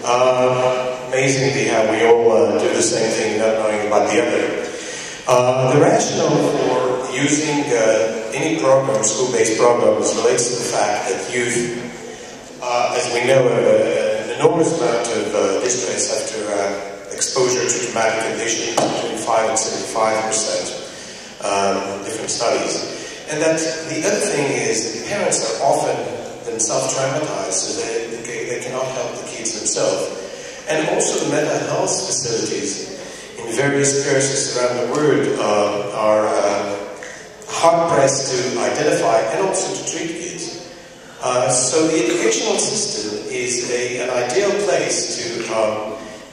Amazingly how we all do the same thing, not knowing about the other. The rationale for using any program, school-based programs, relates to the fact that youth, as we know, an enormous amount of distress after exposure to traumatic conditions, between 5 and 75%, different studies. And that the other thing is that parents are often themselves traumatized, so they cannot help the kids themselves. And also the mental health facilities in various parishes around the world are hard-pressed to identify and also to treat kids. So the educational system is an ideal place to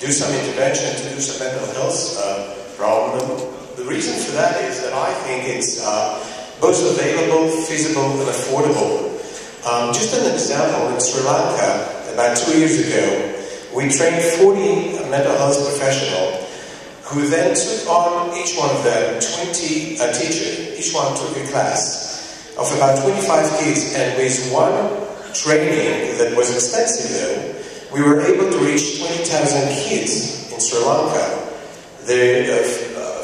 do some intervention, to do some mental health problem. The reason for that is that I think it's both available, feasible, and affordable. Just an example, in Sri Lanka, about 2 years ago, we trained 40 mental health professionals who then took on, each one of them, 20 teachers. Each one took a class of about 25 kids, and with one training that was extensive though, we were able to reach 20,000 kids in Sri Lanka. The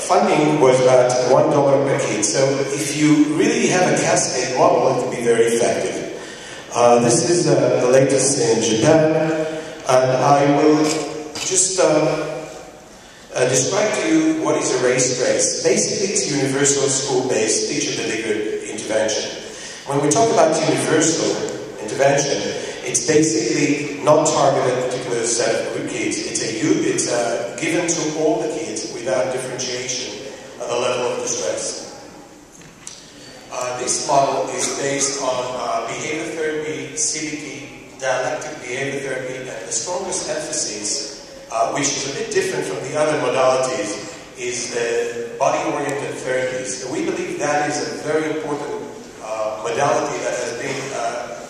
funding was about $1 per kid, so if you really have a cascade model, it can be very effective. This is the latest in Japan, and I will just describe to you what is a race trace. Basically, it's universal school-based teacher-delivered intervention. When we talk about universal intervention, it's basically not targeted at a particular set of kids. It's given to all the kids without differentiation at the level of distress. This model is based on behavior therapy, CBT, dialectic behavior therapy, and the strongest emphasis, which is a bit different from the other modalities, is the body-oriented therapies. We believe that is a very important modality that has been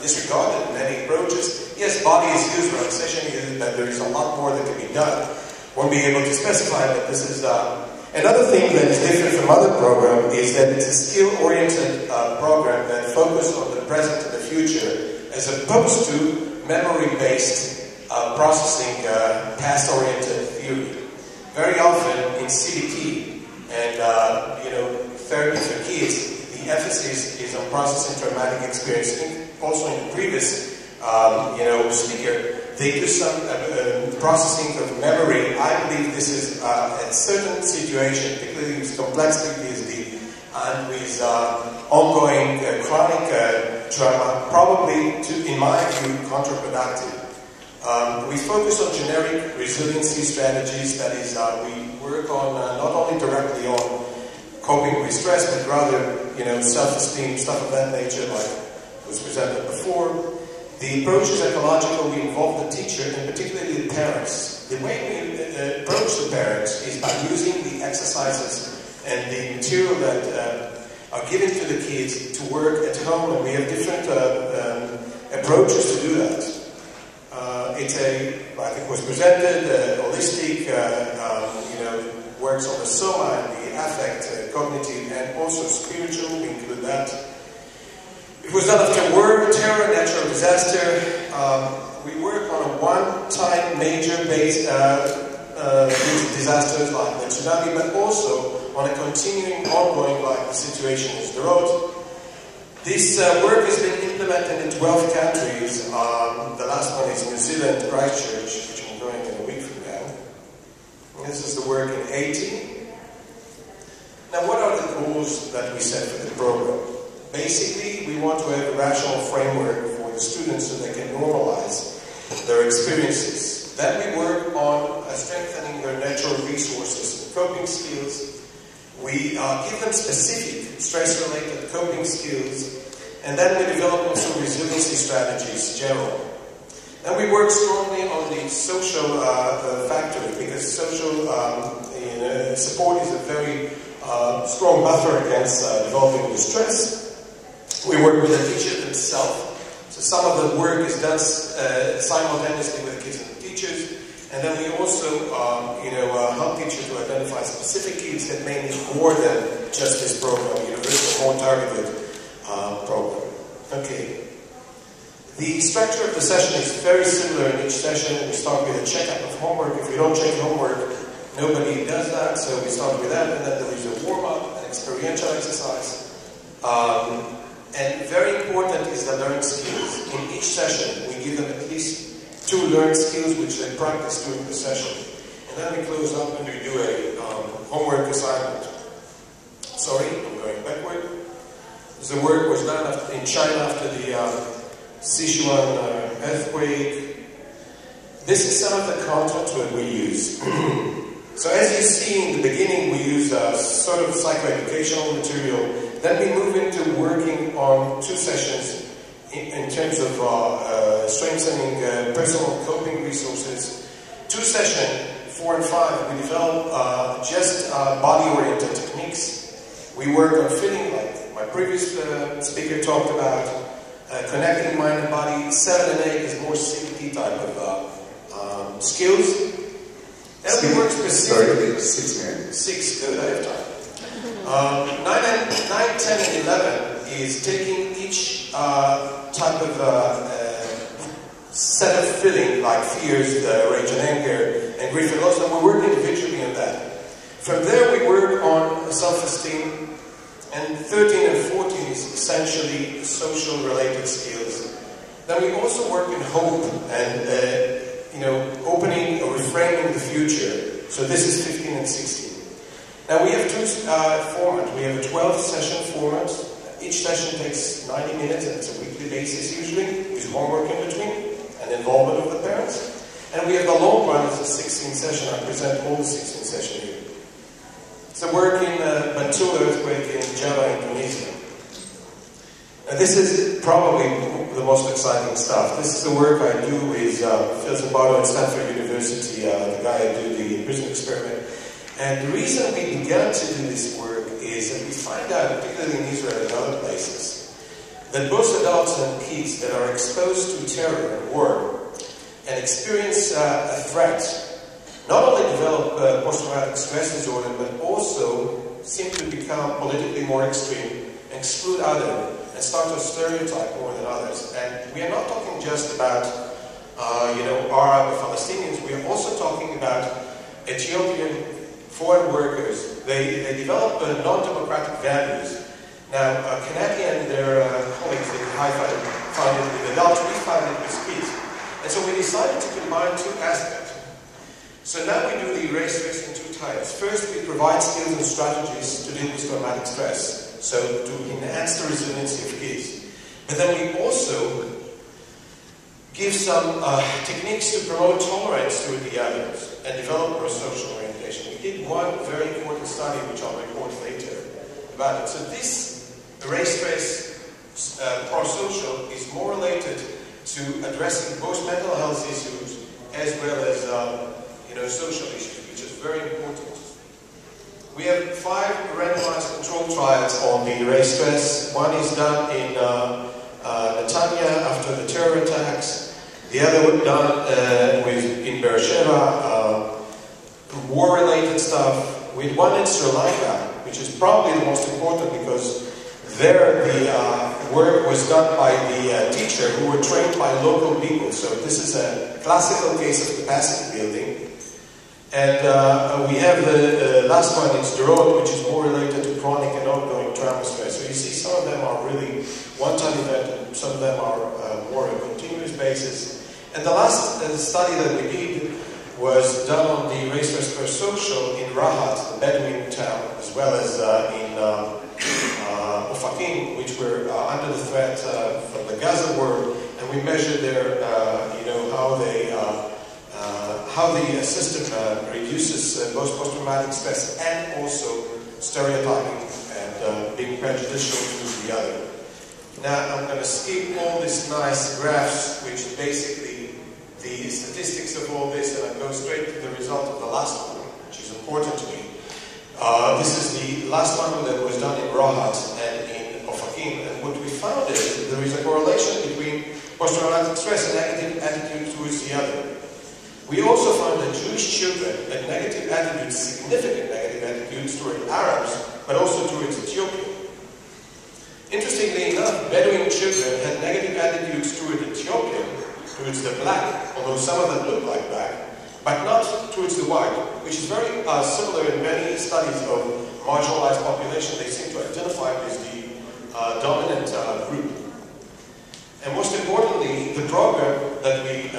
disregarded in many approaches. Yes, body is used, relaxation is used, but there is a lot more that can be done. Won't be able to specify, but this is another thing that is different from other programs is that it's a skill-oriented program that focuses on the present and the future, as opposed to memory-based processing, past-oriented theory. Very often in CBT and therapy for kids, the emphasis is on processing traumatic experience. Also in the previous speaker, they do some processing of memory. I believe this is a certain situation, particularly with complex PTSD and with ongoing chronic trauma, probably, in my view, counterproductive. We focus on generic resiliency strategies. That is, we work on not only directly on coping with stress, but rather, self-esteem, stuff of that nature, like was presented before. The approach is ecological. We involve the teacher, and particularly the parents. The way we approach the parents is by using the exercises and the material that are given to the kids to work at home, and we have different approaches to do that. It's I think was presented, holistic, works on the soma and the affect, cognitive, and also spiritual. We include that. It was done after war, terror, natural disaster. We work on a one-time major-based disasters like the tsunami, but also on a continuing, ongoing, like the situation in the road. This work has been implemented in 12 countries. The last one is New Zealand, Christchurch, which I'm going in a week from now. And this is the work in Haiti. Now, what are the goals that we set for the program? Basically, we want to have a rational framework for the students so they can normalize their experiences. Then we work on strengthening their natural resources and coping skills. We give them specific stress-related coping skills, and then we develop also resiliency strategies, general. Then we work strongly on the social factor, because social support is a very strong buffer against developing distress. We work with the teacher themselves, so some of the work is done simultaneously with kids and teachers. And then we also, help teachers to identify specific kids that may need more than just this program, universal, more targeted program. Okay. The structure of the session is very similar in each session. We start with a checkup of homework. If we don't check homework, nobody does that, so we start with that, and then there is a warm-up, an experiential exercise. And very important is the learned skills. In each session, we give them at least 2 learned skills which they practice during the session. And then we close up and we do a homework assignment. Sorry, I'm going backward. The work was done in China after the Sichuan earthquake. This is some of the content that we use. So as you see in the beginning, we use sort of psychoeducational material. Then we move into working on 2 sessions in terms of strengthening personal coping resources. 2 sessions, 4 and 5, we develop just body-oriented techniques. We work on feeling, like my previous speaker talked about, connecting mind and body. 7 and 8 is more CBT type of skills. And we work specifically. 6 minutes. 6, good, I have time. 9, 10, and 11 is taking each type of set of feeling, like fears, rage and anger, and grief and loss, and we work individually on that. From there we work on self-esteem, and 13 and 14 is essentially social-related skills. Then we also work in hope and opening or reframing the future. So this is 15 and 16. Now we have 2 formats. We have a 12-session format. Each session takes 90 minutes, and it's a weekly basis usually, with homework in between and involvement of the parents. And we have the long run, it's a 16 session. I present all the 16 sessions here. It's a work in Bantul earthquake in Java, Indonesia. Now this is probably the most exciting stuff. This is the work I do with Phil Zimbardo at Stanford University, the guy who did the prison experiment. And the reason we began to do this work is that we find out, particularly in Israel and other places, that both adults and kids that are exposed to terror and war and experience a threat not only develop post-traumatic stress disorder, but also seem to become politically more extreme, exclude others, and start to stereotype more than others. And we are not talking just about, Arab or Palestinians. We are also talking about Ethiopian foreign workers. They develop non-democratic values. Now, Kanaki and their colleagues in Haifa found it with adults, we found it with kids. And so we decided to combine 2 aspects. So now we do the erase stress in 2 types. First, we provide skills and strategies to deal with traumatic stress, so to enhance the resiliency of kids. But then we also give some techniques to promote tolerance to the others and develop pro-social orientation. We did one very important study, which I'll report later about it. So this erase stress pro-social is more related to addressing both mental health issues as well as social issues, which is very important. We have 5 randomized controlled trials on the erase stress. One is done in ניתנה after the terror attacks. The other was done in Beersheba, war-related stuff. With one in Sri Lanka, which is probably the most important because there the work was done by the teacher who were trained by local people. So this is a classical case of capacity building. And we have the last one, it's the road, which is more related to chronic and ongoing trauma stress. So you see some of them are really one-time event and some of them are more on a continuous basis. And the last study that we did was done on the erase stress per social in Rahat, the Bedouin town, as well as in Ofakim, which were under the threat from the Gaza war, and we measured their, how the system reduces both post-traumatic stress and also stereotyping and being prejudicial to the other. Now I'm going to skip all these nice graphs, which is basically the statistics of all this, and I go straight to the result of the last one, which is important to me. This is the last one that was done in Rahat and in Ofakim, and what we found is that there is a correlation between post-traumatic stress and negative attitude towards the other. We also found that Jewish children had negative attitudes, significant negative attitudes toward Arabs, but also towards Ethiopians. Interestingly enough, Bedouin children had negative attitudes toward Ethiopian, towards the black, although some of them look like black, but not towards the white, which is very similar in many studies of marginalized population. They seem to identify as the dominant group. And most importantly, the program that we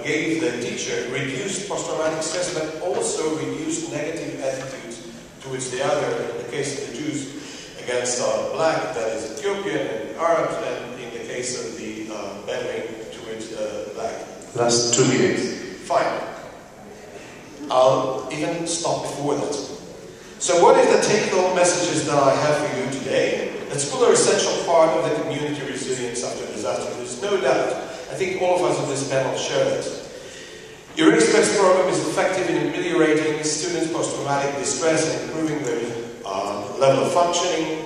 gave the teacher reduced post-traumatic stress, but also reduced negative attitudes towards the other, in the case of the Jews, against black, that is Ethiopian and Arabs, and in the case of the Bedouin towards black. Last 2 minutes. Fine. I'll even stop before that. So what is the take-home messages that I have for you today? That schools are an essential part of the community resilience after disaster. There's no doubt. I think all of us on this panel share that. Your Express program is effective in ameliorating students' post-traumatic distress and improving their level of functioning.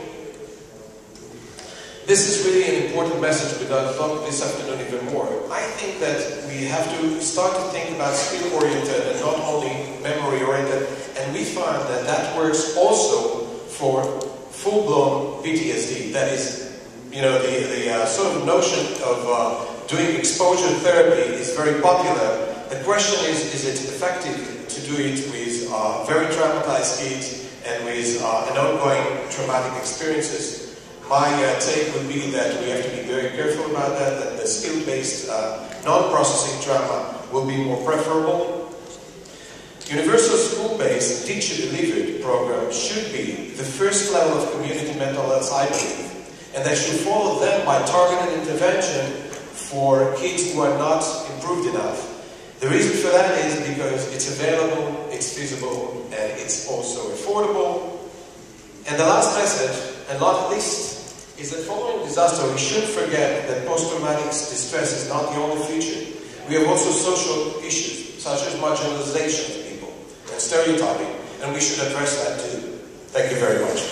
This is really an important message, but I'll talk this afternoon even more. I think that we have to start to think about skill-oriented and not only memory-oriented, and we find that that works also for full-blown PTSD. That is, you know, the sort of notion of doing exposure therapy is very popular. The question is it effective to do it with very traumatized kids and with an ongoing traumatic experiences? My take would be that we have to be very careful about that the skill-based, non-processing trauma will be more preferable. Universal school-based, teacher-delivered program should be the first level of community mental health, I believe, and they should follow them by targeted intervention for kids who are not improved enough. The reason for that is because it's available, it's feasible, and it's also affordable. And the last message, and not least, is that following disaster, we shouldn't forget that post-traumatic distress is not the only feature. We have also social issues, such as marginalization of people and stereotyping, and we should address that too. Thank you very much.